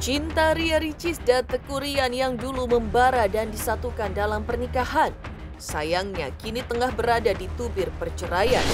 Cinta Ria Ricis dan Teuku Ryan yang dulu membara dan disatukan dalam pernikahan, sayangnya kini tengah berada di tubir perceraian.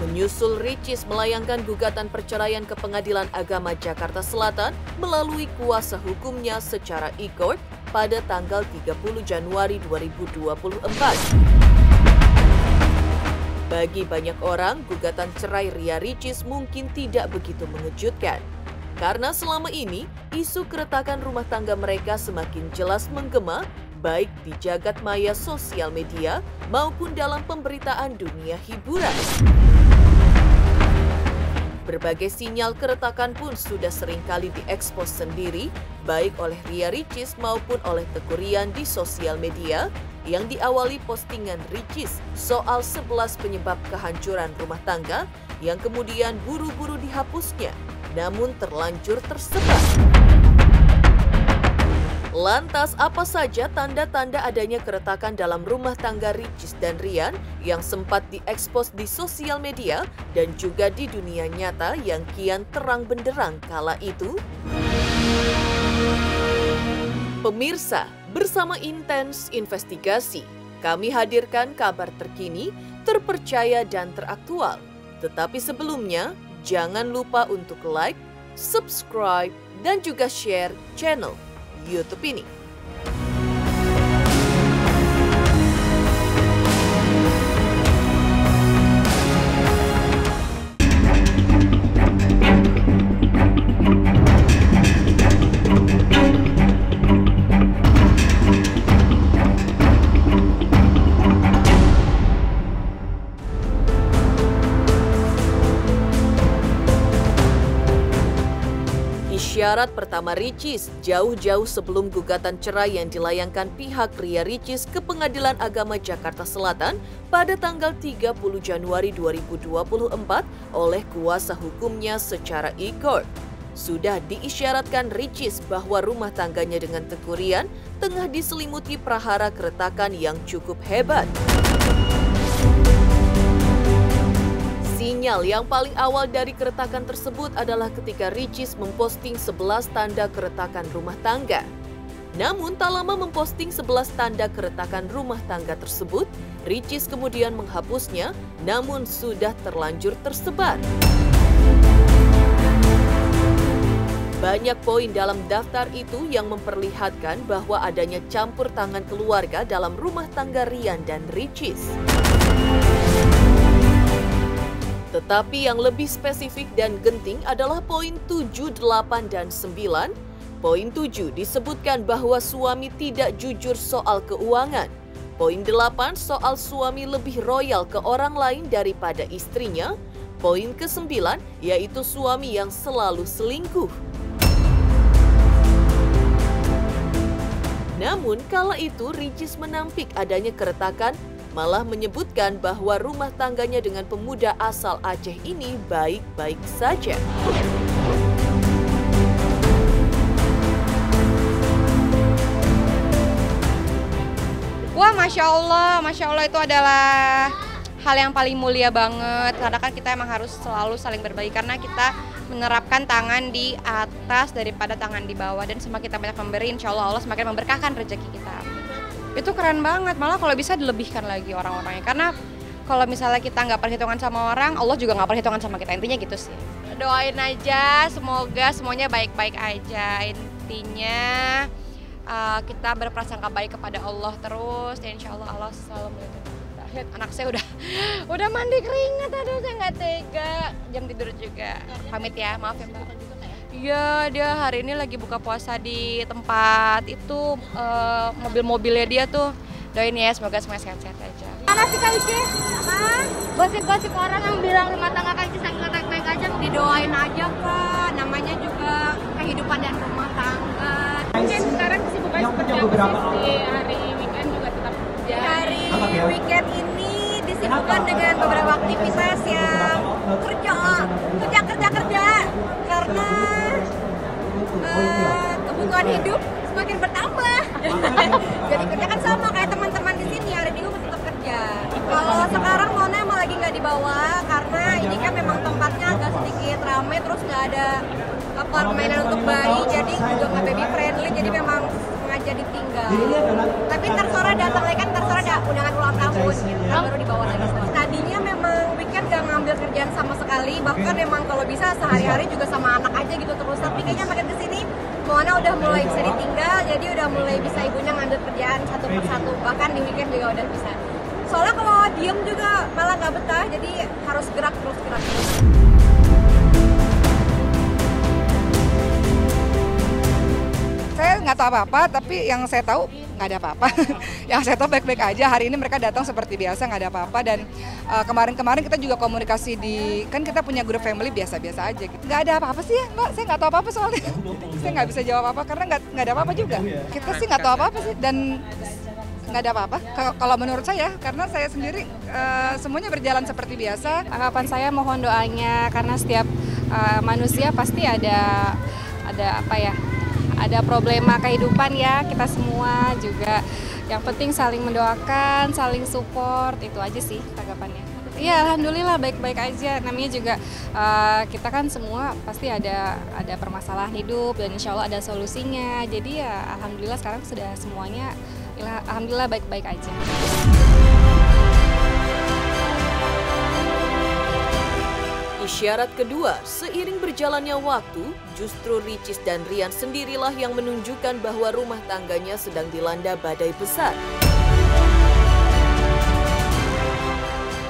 Menyusul Ricis melayangkan gugatan perceraian ke Pengadilan Agama Jakarta Selatan melalui kuasa hukumnya secara e-court pada tanggal 30 Januari 2024. Bagi banyak orang, gugatan cerai Ria Ricis mungkin tidak begitu mengejutkan. Karena selama ini, isu keretakan rumah tangga mereka semakin jelas menggema, baik di jagat maya sosial media maupun dalam pemberitaan dunia hiburan. Berbagai sinyal keretakan pun sudah seringkali diekspos sendiri, baik oleh Ria Ricis maupun oleh Teuku Ryan di sosial media, yang diawali postingan Ricis soal 11 penyebab kehancuran rumah tangga yang kemudian buru-buru dihapusnya, namun terlanjur tersebar. Lantas apa saja tanda-tanda adanya keretakan dalam rumah tangga Ricis dan Ryan yang sempat diekspos di sosial media dan juga di dunia nyata yang kian terang benderang kala itu? Pemirsa, bersama Intens Investigasi, kami hadirkan kabar terkini, terpercaya dan teraktual. Tetapi sebelumnya, jangan lupa untuk like, subscribe, dan juga share channel YouTube ini. Isyarat pertama Ricis jauh-jauh sebelum gugatan cerai yang dilayangkan pihak Ria Ricis ke Pengadilan Agama Jakarta Selatan pada tanggal 30 Januari 2024 oleh kuasa hukumnya secara e-court. Sudah diisyaratkan Ricis bahwa rumah tangganya dengan Teuku Ryan tengah diselimuti prahara keretakan yang cukup hebat. Sinyal yang paling awal dari keretakan tersebut adalah ketika Ricis memposting 11 tanda keretakan rumah tangga. Namun tak lama memposting 11 tanda keretakan rumah tangga tersebut, Ricis kemudian menghapusnya, namun sudah terlanjur tersebar. Banyak poin dalam daftar itu yang memperlihatkan bahwa adanya campur tangan keluarga dalam rumah tangga Ryan dan Ricis. Tetapi yang lebih spesifik dan genting adalah poin 7, 8, dan 9. Poin 7 disebutkan bahwa suami tidak jujur soal keuangan. Poin 8 soal suami lebih royal ke orang lain daripada istrinya. Poin ke-9 yaitu suami yang selalu selingkuh. Namun kala itu Ricis menampik adanya keretakan, malah menyebutkan bahwa rumah tangganya dengan pemuda asal Aceh ini baik-baik saja. Wah, Masya Allah itu adalah hal yang paling mulia banget. Karena kan kita emang harus selalu saling berbagi, karena kita menerapkan tangan di atas daripada tangan di bawah. Dan semakin kita banyak memberi, insya Allah Allah semakin memberkahkan rezeki kita. Itu keren banget, malah kalau bisa dilebihkan lagi orang-orangnya. Karena kalau misalnya kita nggak perhitungan sama orang, Allah juga nggak perhitungan sama kita, intinya gitu sih. Doain aja, semoga semuanya baik-baik aja. Intinya kita berprasangka baik kepada Allah terus, dan insya Allah Allah selalu melindungi kita. Anak saya udah mandi keringat, aduh saya nggak tega. Jam tidur juga. Pamit ya, maaf ya Mbak. Iya, dia hari ini lagi buka puasa di tempat itu, mobil-mobilnya dia tuh. Doain ya, semoga semuanya sehat-sehat aja. Mana sih Kak Ici? Gosip-gosip orang yang bilang rumah tangga Kak Ici sangat baik-baik aja, didoain aja Kak. Namanya juga kehidupan dan rumah tangga. Mungkin sekarang kesibukan seperti apa sih? Di hari weekend juga tetap kerja? Hari weekend ini disibukkan dengan beberapa aktivitas yang kerja. Karena kebutuhan hidup semakin bertambah. Jadi kerja kan sama kayak teman-teman di sini, hari Minggu tetap kerja. Kalau sekarang Mona emang lagi nggak dibawa karena ini kan memang tempatnya agak sedikit ramai, terus nggak ada permainan untuk bayi, jadi juga nggak baby friendly, jadi memang sengaja ditinggal. Tapi ntar sore datang lagi kan, ntar sore ada undangan ulang tahun gitu, kan baru dibawa lagi semua. Tadinya memang weekend gak ngambil kerjaan sama sekali, bahkan memang kalau bisa sehari-hari juga sama anak aja gitu terus. Tapi kayaknya makin kesini Moana udah mulai bisa ditinggal, jadi udah mulai bisa ibunya ngambil kerjaan satu persatu, bahkan di weekend juga udah bisa. Soalnya kalau diem juga malah nggak betah, jadi harus gerak terus. Saya nggak tahu apa-apa, tapi yang saya tahu nggak ada apa-apa. Yang saya tahu baik-baik aja. Hari ini mereka datang seperti biasa, nggak ada apa-apa. Dan kemarin-kemarin kita juga komunikasi kan kita punya grup family biasa-biasa aja. Gitu. Nggak ada apa-apa sih ya, Mbak. Saya nggak tahu apa-apa soalnya. Saya nggak bisa jawab apa karena nggak ada apa-apa juga. Kita sih nggak tahu apa-apa sih dan nggak ada apa-apa. Kalau menurut saya, karena saya sendiri semuanya berjalan seperti biasa. Harapan saya mohon doanya karena setiap manusia pasti ada apa ya? Ada problema kehidupan ya, kita semua juga. Yang penting saling mendoakan, saling support, itu aja sih tanggapannya. Iya, alhamdulillah baik-baik aja. Namanya juga kita kan semua pasti ada permasalahan hidup dan insya Allah ada solusinya. Jadi ya alhamdulillah sekarang sudah semuanya, alhamdulillah baik-baik aja. Isyarat kedua, seiring berjalannya waktu, justru Ricis dan Rian sendirilah yang menunjukkan bahwa rumah tangganya sedang dilanda badai besar.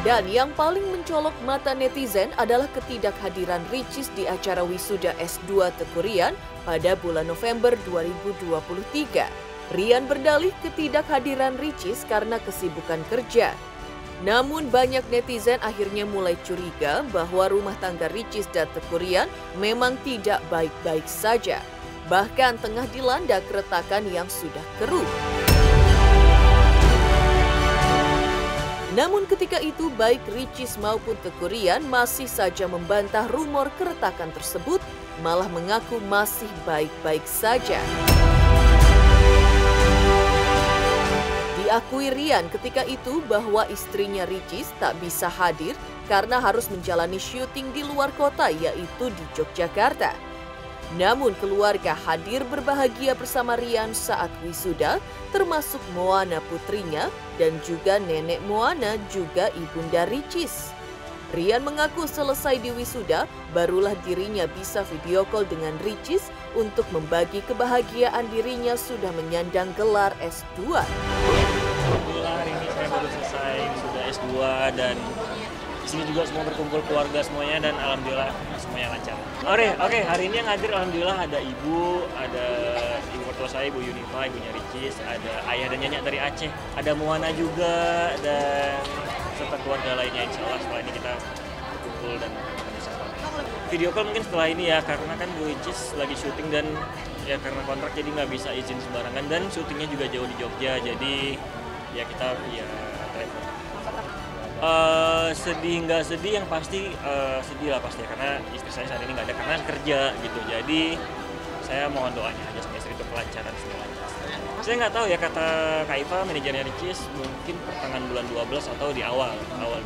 Dan yang paling mencolok mata netizen adalah ketidakhadiran Ricis di acara wisuda S2 Teuku Ryan pada bulan November 2023. Rian berdalih ketidakhadiran Ricis karena kesibukan kerja. Namun banyak netizen akhirnya mulai curiga bahwa rumah tangga Ricis dan Teuku Ryan memang tidak baik-baik saja. Bahkan tengah dilanda keretakan yang sudah keruh. Namun ketika itu baik Ricis maupun Teuku Ryan masih saja membantah rumor keretakan tersebut, malah mengaku masih baik-baik saja. Diakui Rian ketika itu bahwa istrinya Ricis tak bisa hadir karena harus menjalani syuting di luar kota yaitu di Yogyakarta. Namun keluarga hadir berbahagia bersama Rian saat wisuda, termasuk Moana putrinya dan juga nenek Moana juga ibunda Ricis. Rian mengaku selesai di wisuda, barulah dirinya bisa video call dengan Ricis untuk membagi kebahagiaan dirinya sudah menyandang gelar S2. Alhamdulillah hari ini saya baru selesai wisuda S2 dan di sini juga semua berkumpul keluarga semuanya dan alhamdulillah semuanya lancar. Oke, hari ini yang hadir alhamdulillah ada ibu mertua saya, Ibu Yunifa, ibunya Ricis, ada ayah dan nyonya dari Aceh, ada Moana juga dan serta keluarga lainnya. Insya Allah setelah ini kita berkumpul dan bisa video call mungkin setelah ini ya, karena kan Bu Ricis lagi syuting dan ya karena kontrak jadi nggak bisa izin sembarangan dan syutingnya juga jauh di Jogja, jadi ya kita ya telepon. Sedih nggak sedih, yang pasti sedih lah pasti karena istri saya saat ini nggak ada karena kerja gitu, jadi saya mohon doanya aja sama istri untuk kelancaran semuanya. Saya nggak tahu ya, kata Kak Iva manajernya Ricis mungkin pertengahan bulan 12 atau di awal bulan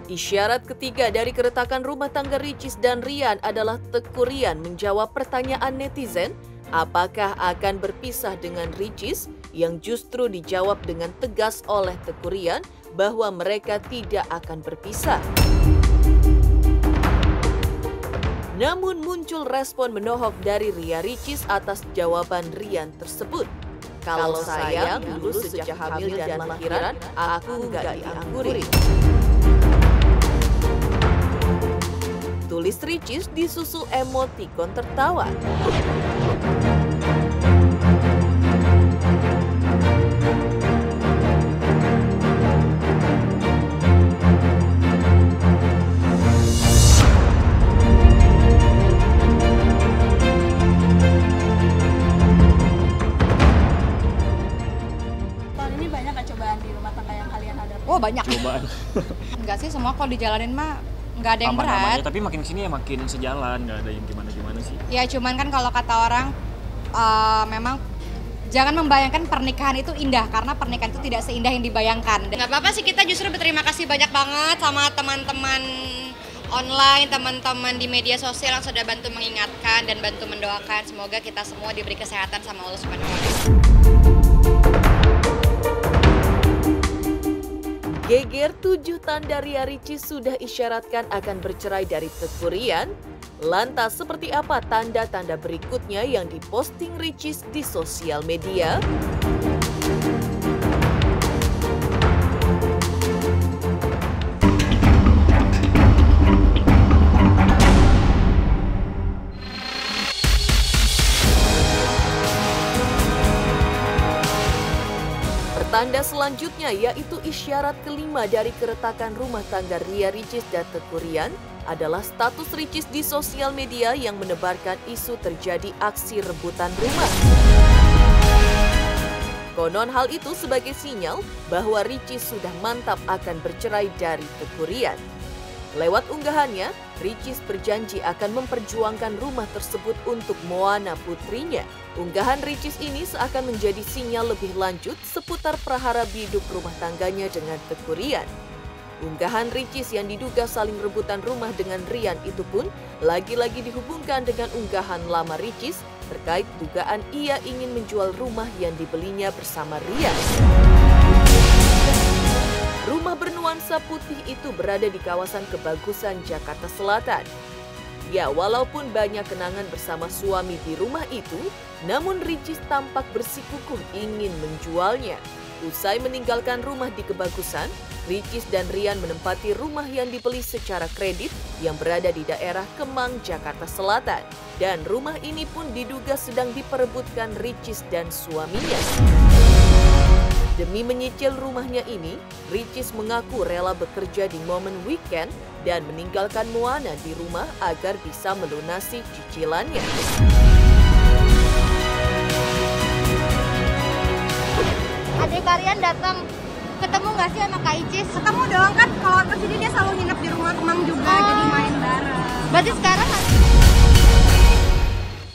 12. Isyarat ketiga dari keretakan rumah tangga Ricis dan Rian adalah Teuku Ryan menjawab pertanyaan netizen, apakah akan berpisah dengan Ricis, yang justru dijawab dengan tegas oleh Teuku Ryan bahwa mereka tidak akan berpisah. Namun muncul respon menohok dari Ria Ricis atas jawaban Rian tersebut. Kalau saya dulu sejak hamil dan lahiran, aku nggak dianggurin. Tulis Ricis disusul emotikon tertawa. Oh banyak. Cobaan. Enggak sih, semua kalau dijalanin mah nggak ada yang berat. Tapi makin sini ya makin sejalan, nggak ada yang gimana-gimana sih. Ya cuman kan kalau kata orang memang Jangan membayangkan pernikahan itu indah, karena pernikahan itu tidak seindah yang dibayangkan. Nggak apa-apa sih, kita justru berterima kasih banyak banget sama teman-teman online, teman-teman di media sosial yang sudah bantu mengingatkan dan bantu mendoakan. Semoga kita semua diberi kesehatan sama Allah Subhanahu wa Ta'ala. Geger 7 tanda Ria Ricis sudah isyaratkan akan bercerai dari Teuku Ryan. Lantas seperti apa tanda-tanda berikutnya yang diposting Ricis di sosial media? Tanda selanjutnya yaitu isyarat kelima dari keretakan rumah tangga Ria Ricis dan Teuku Ryan adalah status Ricis di sosial media yang menebarkan isu terjadi aksi rebutan rumah. Konon hal itu sebagai sinyal bahwa Ricis sudah mantap akan bercerai dari Teuku Ryan. Lewat unggahannya, Ricis berjanji akan memperjuangkan rumah tersebut untuk Moana putrinya. Unggahan Ricis ini seakan menjadi sinyal lebih lanjut seputar prahara biduk rumah tangganya dengan Teuku Ryan. Unggahan Ricis yang diduga saling rebutan rumah dengan Ryan itu pun lagi-lagi dihubungkan dengan unggahan lama Ricis terkait dugaan ia ingin menjual rumah yang dibelinya bersama Ryan. Rumah bernuansa putih itu berada di kawasan Kebagusan, Jakarta Selatan. Ya, walaupun banyak kenangan bersama suami di rumah itu, namun Ricis tampak bersikukuh ingin menjualnya. Usai meninggalkan rumah di Kebagusan, Ricis dan Ryan menempati rumah yang dibeli secara kredit yang berada di daerah Kemang, Jakarta Selatan. Dan rumah ini pun diduga sedang diperebutkan Ricis dan suaminya. Demi menyicil rumahnya ini, Ricis mengaku rela bekerja di momen weekend dan meninggalkan Moana di rumah agar bisa melunasi cicilannya. Adik kalian datang, ketemu nggak sih sama Kak Icis? Ketemu dong, kan kalau kesini dia selalu nginep di rumah Kemang juga, jadi main bareng. Berarti sekarang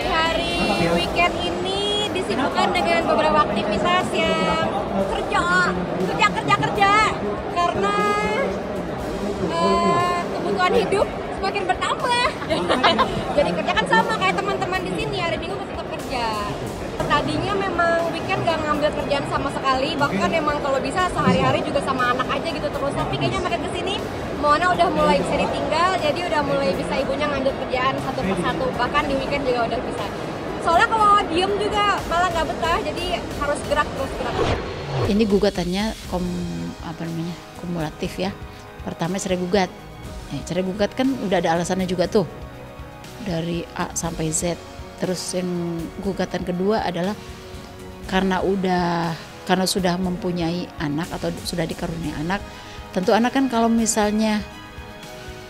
hari weekend ini disibukkan dengan beberapa aktivitas yang kerja karena kebutuhan hidup semakin bertambah. Jadi kerja kan sama kayak teman-teman di sini, hari Minggu tetap kerja. Tadinya memang weekend gak ngambil kerjaan sama sekali, bahkan memang kalau bisa sehari-hari juga sama anak aja gitu terus. Tapi kayaknya makin kesini Moana udah mulai bisa ditinggal, jadi udah mulai bisa ibunya ngambil kerjaan satu persatu. Bahkan di weekend juga udah bisa. Soalnya kalau diem juga malah nggak betah, jadi harus gerak terus gerak. Ini gugatannya kumulatif ya. Pertama cerai gugat. Cerai gugat kan udah ada alasannya juga tuh. Dari A sampai Z. Terus yang gugatan kedua adalah karena sudah mempunyai anak atau sudah dikaruniai anak. Tentu anak kan kalau misalnya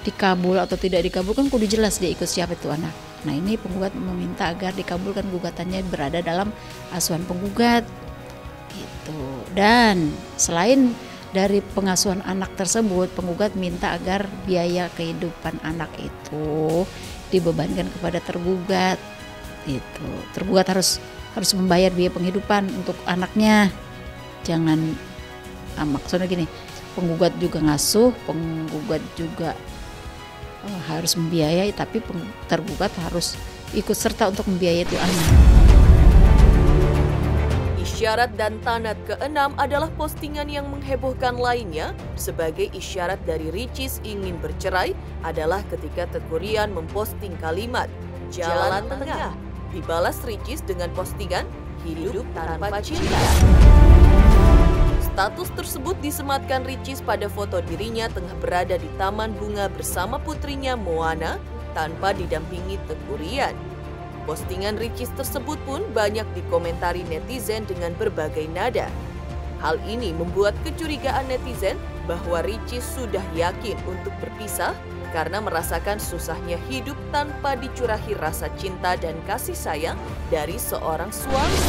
dikabul atau tidak dikabulkan kudu jelas dia ikut siapa itu anak. Nah, ini penggugat meminta agar dikabulkan gugatannya berada dalam asuhan penggugat. Gitu. Dan selain dari pengasuhan anak tersebut, penggugat minta agar biaya kehidupan anak itu dibebankan kepada tergugat. Gitu. Tergugat harus membayar biaya penghidupan untuk anaknya. Jangan maksudnya gini, penggugat juga ngasuh, penggugat juga harus membiayai, tapi tergugat harus ikut serta untuk membiayai itu anak. Isyarat dan tanda keenam adalah postingan yang menghebohkan lainnya. Sebagai isyarat dari Ricis ingin bercerai adalah ketika Teuku Ryan memposting kalimat jalan tengah. Dibalas Ricis dengan postingan hidup tanpa cinta. Status tersebut disematkan Ricis pada foto dirinya tengah berada di taman bunga bersama putrinya Moana tanpa didampingi Teuku Ryan. Postingan Ricis tersebut pun banyak dikomentari netizen dengan berbagai nada. Hal ini membuat kecurigaan netizen bahwa Ricis sudah yakin untuk berpisah karena merasakan susahnya hidup tanpa dicurahi rasa cinta dan kasih sayang dari seorang suami.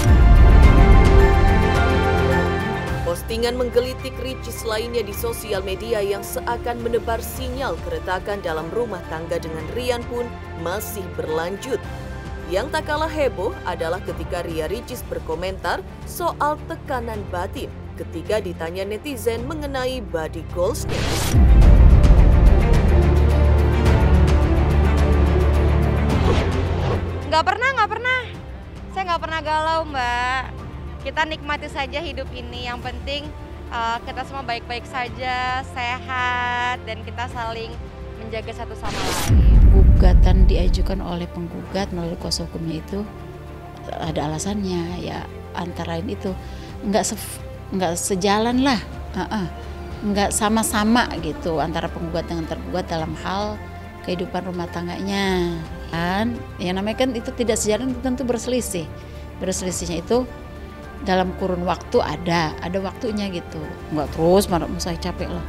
Postingan menggelitik Ricis lainnya di sosial media yang seakan menebar sinyal keretakan dalam rumah tangga dengan Ryan pun masih berlanjut. Yang tak kalah heboh adalah ketika Ria Ricis berkomentar soal tekanan batin ketika ditanya netizen mengenai body goals-nya. Nggak pernah. Saya nggak pernah galau, Mbak. Kita nikmati saja hidup ini. Yang penting kita semua baik-baik saja, sehat, dan kita saling menjaga satu sama lain. Gugatan diajukan oleh penggugat melalui kuasa hukumnya itu ada alasannya, ya antara lain itu nggak sejalan lah, nggak sama-sama gitu antara penggugat dengan tergugat dalam hal kehidupan rumah tangganya. Kan yang namanya kan itu tidak sejalan, tentu berselisih. Berselisihnya itu dalam kurun waktu ada waktunya gitu, nggak terus saya capek loh.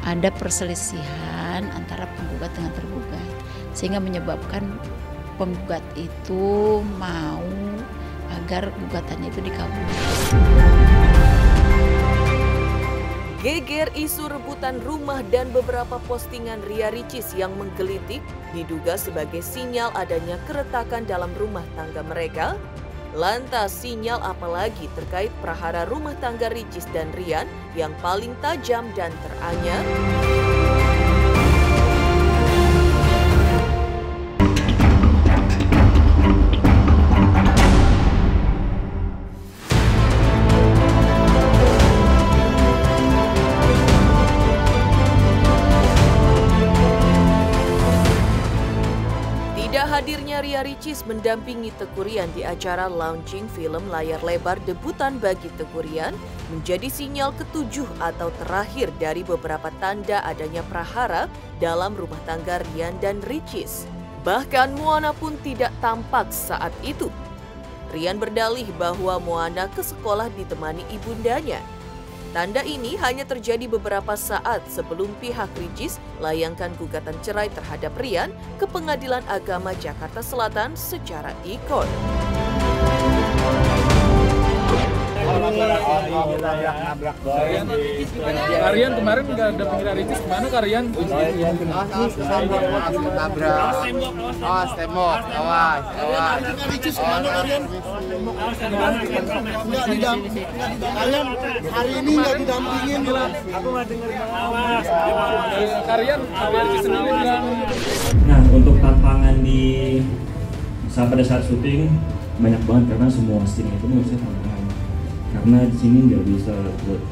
Ada perselisihan antara penggugat dengan tergugat sehingga menyebabkan penggugat itu mau agar gugatannya itu dikabulkan. Geger isu rebutan rumah dan beberapa postingan Ria Ricis yang menggelitik diduga sebagai sinyal adanya keretakan dalam rumah tangga mereka. Lantas sinyal apa lagi terkait prahara rumah tangga Ricis dan Rian yang paling tajam dan teranyar? Hadirnya Ria Ricis mendampingi Teuku Ryan di acara launching film layar lebar debutan bagi Teuku Ryan menjadi sinyal ketujuh atau terakhir dari beberapa tanda adanya prahara dalam rumah tangga Ryan dan Ricis. Bahkan Moana pun tidak tampak saat itu. Ryan berdalih bahwa Moana ke sekolah ditemani ibundanya. Tanda ini hanya terjadi beberapa saat sebelum pihak Ricis layangkan gugatan cerai terhadap Ryan ke Pengadilan Agama Jakarta Selatan secara e-court. Karian kemarin nggak ada pengira Ricis, kemana Karian? Tembok, awas. Ricis kemana Karian? Nggak didampingin. Kalian hari ini nggak didampingin. Aku nggak dengar. Karian Ricis sendiri bilang. Nah, untuk tantangan pada saat syuting banyak banget karena semua scene itu menurut saya tantangan. Karena di sini nggak bisa buat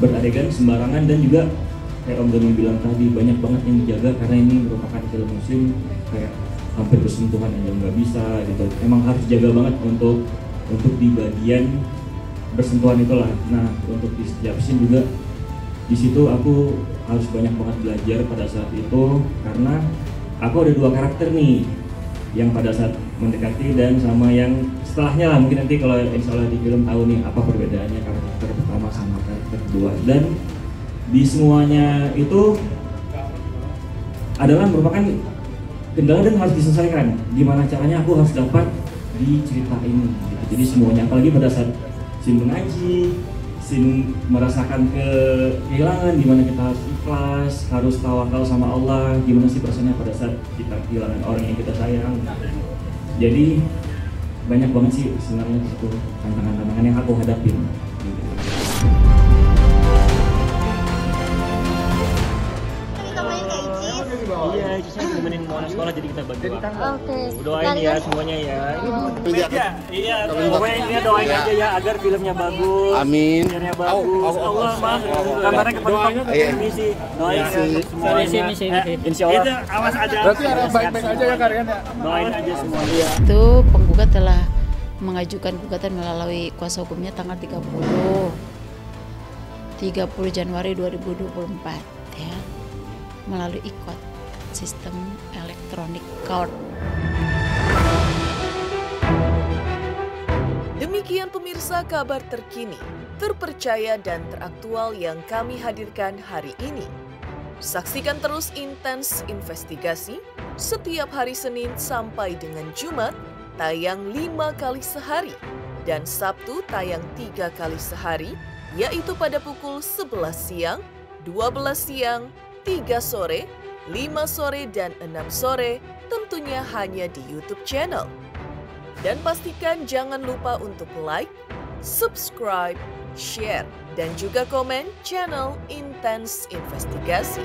beradegan sembarangan dan juga kayak Om Doni bilang tadi banyak banget yang dijaga karena ini merupakan film muslim, kayak hampir bersentuhan aja nggak bisa gitu. Emang harus jaga banget untuk di bagian bersentuhan itulah. Nah, untuk di setiap scene juga di situ aku harus banyak banget belajar pada saat itu karena aku ada dua karakter nih yang pada saat mendekati dan sama yang setelahnya lah, mungkin nanti kalau insya Allah di film tahu nih apa perbedaannya karakter pertama sama karakter kedua. Dan di semuanya itu adalah merupakan kendala dan harus diselesaikan. Gimana caranya aku harus dapat diceritain gitu. Jadi semuanya, apalagi pada saat scene mengaji, scene merasakan kehilangan, gimana kita harus ikhlas, harus tawakal sama Allah, gimana sih perasaannya pada saat kita kehilangan orang yang kita sayang. Jadi banyak banget sih sebenarnya itu tantangan-tantangan yang aku hadapin. Iya, Icisnya nemenin Moana sekolah jadi kita bagi waktu. Doain ya semuanya ya. Iya. Pokoknya intinya doain aja ya agar filmnya bagus. Amin. Filmnya bagus. Allah mah kamarnya kepentok. Misi. Doain misi. Insya Allah. Itu awas aja. Berarti harus baik-baik aja ya Karian ya. Doain aja semuanya. Itu penggugat telah mengajukan gugatan melalui kuasa hukumnya tanggal 30 Januari 2024 ya, melalui e-court, sistem electronic court. Demikian pemirsa kabar terkini, terpercaya dan teraktual yang kami hadirkan hari ini. Saksikan terus Intens Investigasi setiap hari Senin sampai dengan Jumat, tayang 5 kali sehari, dan Sabtu tayang 3 kali sehari, yaitu pada pukul 11 siang, 12 siang, 3 sore, 5 sore, dan 6 sore tentunya hanya di YouTube channel. Dan pastikan jangan lupa untuk like, subscribe, share, dan juga komen channel Intense Investigasi.